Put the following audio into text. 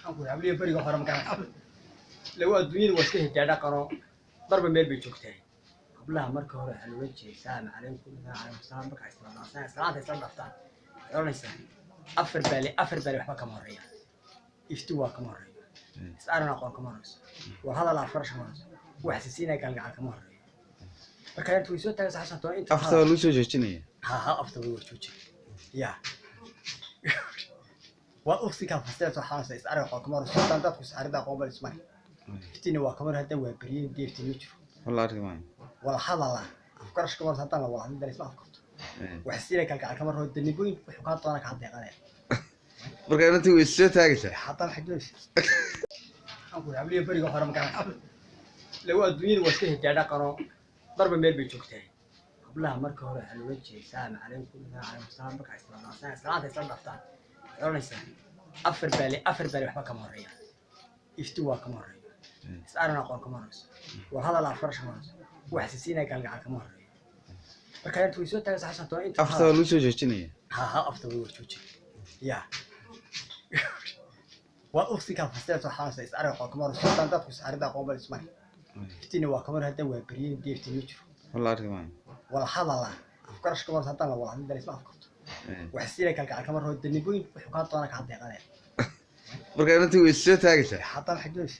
أقول عملية بريقة خرم كان لو الدنيا وسكه جادا قرو ضرب ميل بيجوكتين قبلها مركه هore waxa loo jeeday salaam calaykum salaam markaa islaamnaa salaanta isla dhaftaan oranaysa afar bali waxba kama horeeya ifti waa kama horeeya isarana qoon kama horeyso waa hadal afar shamaas wax xisiinay galgacal kama horeeya marka inta way soo taagay saxsanto inta afta loo soo jeestinaya ha afta way joojin ya waa ukhti ka fasteeto xaasa isarana qoon kama horeyso dadku saarida qoobal ismay iftini waa kama hada waa bariin deefti ma jiro wallahi rimaan wala hadala afkarash ka warta tan wala hadal isma afkarto wax siira kalka kama roo daniboyn wuxuu ka toona ka deeqanay marka inta way soo taagaysaa haatan xadoos أقول عملية بريقة خرم كان لو الدنيا وسكه جادا قرو ضرب ميل بيجوكتين قبلها مركه هore waxa loo jeeday salaam calaykum salaam markaa islaamnaa salaanta isla dhaftaan oranaysa afar bali waxba kama horeeya ifti waa kama horeeya isarana qoon kama horeyso waa hadal afar shamaas wax xisiinay galgacal kama horeeya marka inta way soo taagay saxsanto inta afta loo soo jeestinaya ha afta way joojin ya waa ukhti ka fasteeto xaasa isarana qoon kama horeyso dadku saarida qoobal ismay iftini waa kama hada waa bariin deefti ma jiro wallahi rimaan wala hadala afkarash ka warta tan wala hadal isma afkarto wax siira kalka kama roo daniboyn wuxuu ka toona ka deeqanay marka inta way soo taagaysaa haatan xadoos